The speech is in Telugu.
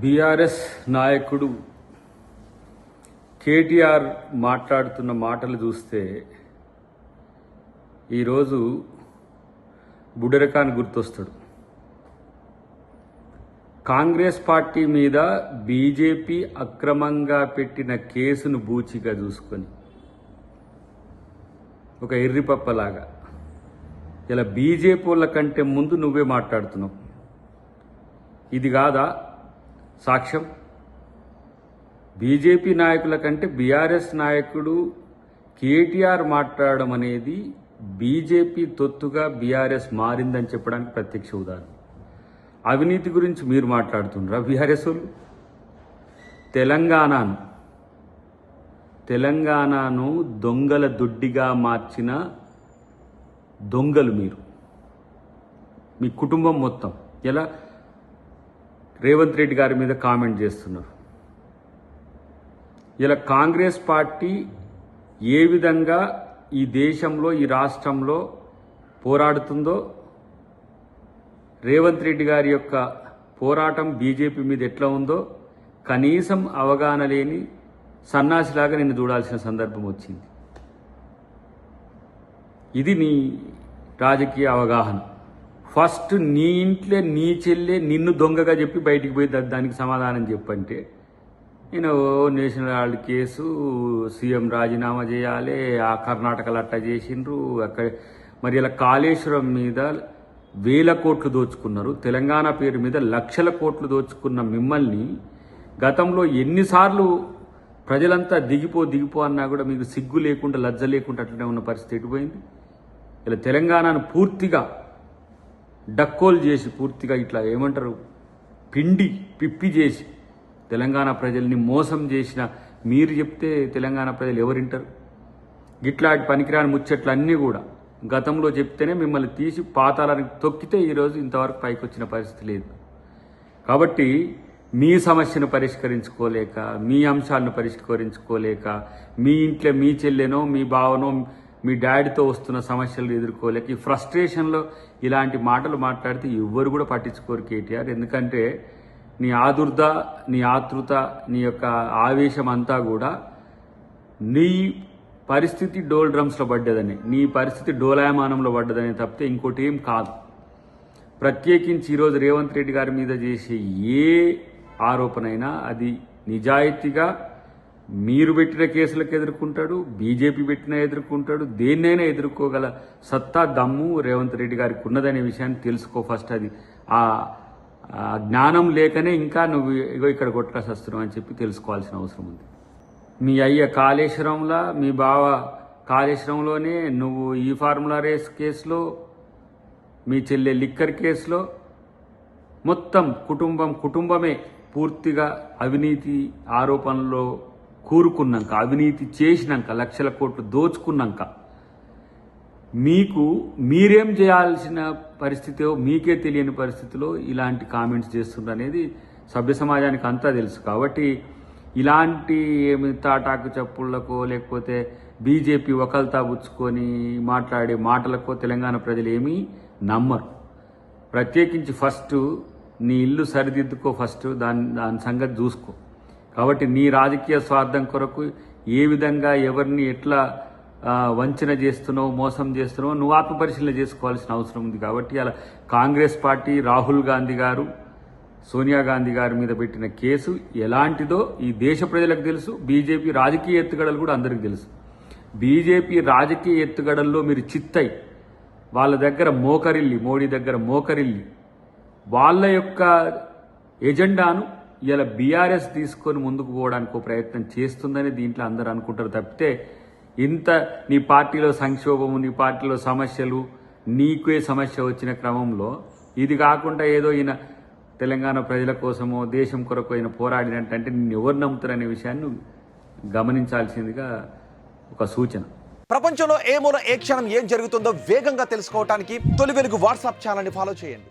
బీఆర్ఎస్ నాయకుడు కేటీఆర్ మాట్లాడుతున్న మాటలు చూస్తే ఈరోజు బుడరకాన్ గుర్తొస్తాడు. కాంగ్రెస్ పార్టీ మీద బీజేపీ అక్రమంగా పెట్టిన కేసును బూచిగా చూసుకొని ఒక ఎర్రిపప్పలాగా ఇలా బీజేపీ వాళ్ళ కంటే ముందు నువ్వే మాట్లాడుతున్నావు. ఇది కాదా సాక్ష్యం? బీజేపీ నాయకుల కంటే బీఆర్ఎస్ నాయకుడు కేటీఆర్ మాట్లాడడం అనేది బీజేపీ తొత్తుగా బీఆర్ఎస్ మారిందని చెప్పడానికి ప్రత్యక్ష ఉదాహరణ. అవినీతి గురించి మీరు మాట్లాడుతున్నారా బీఆర్ఎస్ వాళ్ళు? తెలంగాణను దొంగల దొడ్డిగా మార్చిన దొంగలు మీరు, మీ కుటుంబం మొత్తం. ఎలా రేవంత్ రెడ్డి గారి మీద కామెంట్ చేస్తున్నారు. ఇలా కాంగ్రెస్ పార్టీ ఏ విధంగా ఈ దేశంలో ఈ రాష్ట్రంలో పోరాడుతుందో, రేవంత్ రెడ్డి గారి యొక్క పోరాటం బీజేపీ మీద ఎట్లా ఉందో కనీసం అవగాహన లేని సన్నాసిలాగా నిన్ను చూడాల్సిన సందర్భం వచ్చింది. ఇది నీ రాజకీయ అవగాహన. ఫస్ట్ నీ ఇంట్లో నీ చెల్లె నిన్ను దొంగగా చెప్పి బయటికి పోయి దానికి సమాధానం చెప్పంటే నేను నేషనల్ హాలిడే కేసు, సీఎం రాజీనామా చేయాలి, ఆ కర్ణాటకలో అట్టా చేసిండ్రు, అక్కడ మరి ఇలా కాళేశ్వరం మీద వేల కోట్లు దోచుకున్నారు, తెలంగాణ పేరు మీద లక్షల కోట్లు దోచుకున్న మిమ్మల్ని గతంలో ఎన్నిసార్లు ప్రజలంతా దిగిపో అన్నా కూడా మీకు సిగ్గు లేకుండా లజ్జ లేకుండా అట్లనే ఉన్న పరిస్థితి ఎటుపోయింది. ఇలా తెలంగాణను పూర్తిగా డక్కోలు చేసి, పూర్తిగా ఇట్లా ఏమంటారు పిప్పి చేసి తెలంగాణ ప్రజల్ని మోసం చేసిన మీరు చెప్తే తెలంగాణ ప్రజలు ఎవరింటారు? గిట్లాంటి పనికిరాని ముచ్చట్లు అన్నీ కూడా గతంలో చెప్తేనే మిమ్మల్ని తీసి పాతాళానికి తొక్కితే ఈరోజు ఇంతవరకు పైకి వచ్చిన పరిస్థితి లేదు. కాబట్టి మీ సమస్యను పరిష్కరించుకోలేక, మీ అంశాలను పరిష్కరించుకోలేక, మీ ఇంట్లో మీ చెల్లెనో మీ బావనో మీ డాడీతో వస్తున్న సమస్యలు ఎదుర్కోలేక ఈ ఫ్రస్ట్రేషన్లో ఇలాంటి మాటలు మాట్లాడితే ఎవ్వరు కూడా పట్టించుకోరు కేటీఆర్. ఎందుకంటే నీ ఆదుర్ద, నీ ఆతృత, నీ యొక్క ఆవేశం అంతా కూడా నీ పరిస్థితి డోల్ డ్రమ్స్లో పడ్డదని, నీ పరిస్థితి డోలాయమానంలో పడ్డదని తప్పితే ఇంకోటి ఏం కాదు. ప్రత్యేకించి ఈరోజు రేవంత్ రెడ్డి గారి మీద చేసే ఏ ఆరోపణైనా అది నిజాయితీగా మీరు పెట్టిన కేసులకు ఎదుర్కొంటాడు, బీజేపీ పెట్టినా ఎదుర్కొంటాడు, దేన్నైనా ఎదుర్కోగల సత్తా దమ్ము రేవంత్ రెడ్డి గారికి ఉన్నదనే విషయాన్ని తెలుసుకో ఫస్ట్. అది ఆ జ్ఞానం లేకనే ఇంకా నువ్వు ఇక్కడ కొట్టరాసి వస్తున్నావు అని చెప్పి తెలుసుకోవాల్సిన అవసరం ఉంది. మీ అయ్య కాళేశ్వరంలా, మీ బావ కాళేశ్వరంలోనే, నువ్వు ఈ ఫార్ములా రేస్ కేసులో, మీ చెల్లె లిక్కర్ కేసులో మొత్తం కుటుంబమే పూర్తిగా అవినీతి ఆరోపణలో కూరుకున్నాక, అవినీతి చేసినాక, లక్షల కోట్లు దోచుకున్నాక మీరేం చేయాల్సిన పరిస్థితిలో మీకే తెలియని పరిస్థితిలో ఇలాంటి కామెంట్స్ చేస్తున్నారు అనేది సభ్య సమాజానికి అంతా తెలుసు. కాబట్టి ఇలాంటి ఏమి తాటాకు చప్పుళ్లకో లేకపోతే బీజేపీ ఒకల్తా పుచ్చుకొని మాట్లాడే మాటలకో తెలంగాణ ప్రజలు ఏమీ నమ్మరు. ప్రత్యేకించి ఫస్ట్ నీ ఇల్లు సరిదిద్దుకో, ఫస్ట్ దాని సంగతి చూసుకో. కాబట్టి నీ రాజకీయ స్వార్థం కొరకు ఏ విధంగా ఎవరిని ఎట్లా వంచన చేస్తున్నావు, మోసం చేస్తున్నావు నువ్వు ఆత్మపరిశీలన చేసుకోవాల్సిన అవసరం ఉంది. కాబట్టి అలా కాంగ్రెస్ పార్టీ రాహుల్ గాంధీ గారు, సోనియా గాంధీ గారి మీద పెట్టిన కేసు ఎలాంటిదో ఈ దేశ ప్రజలకు తెలుసు. బీజేపీ రాజకీయ ఎత్తుగడలు కూడా అందరికీ తెలుసు. బీజేపీ రాజకీయ ఎత్తుగడల్లో మీరు చిత్తై వాళ్ళ దగ్గర మోకరిల్లి, మోడీ దగ్గర మోకరిల్లి వాళ్ళ యొక్క ఎజెండాను ఇలా బీఆర్ఎస్ తీసుకొని ముందుకు పోవడానికి ప్రయత్నం చేస్తుందని దీంట్లో అందరూ అనుకుంటారు తప్పితే ఇంత నీ పార్టీలో సంక్షోభము, నీ పార్టీలో సమస్యలు, నీకే సమస్య వచ్చిన క్రమంలో ఇది కాకుండా ఏదో ఈయన తెలంగాణ ప్రజల కోసమో దేశం కొరకు అయిన పోరాడినట్టంటే నిన్ను ఎవరు నమ్ముతారనే విషయాన్ని గమనించాల్సిందిగా ఒక సూచన. ప్రపంచంలో ఏ మూల ఏ క్షణం ఏం జరుగుతుందో వేగంగా తెలుసుకోవడానికి తొలి వెలుగు వాట్సాప్ ఛానల్ని ఫాలో చేయండి.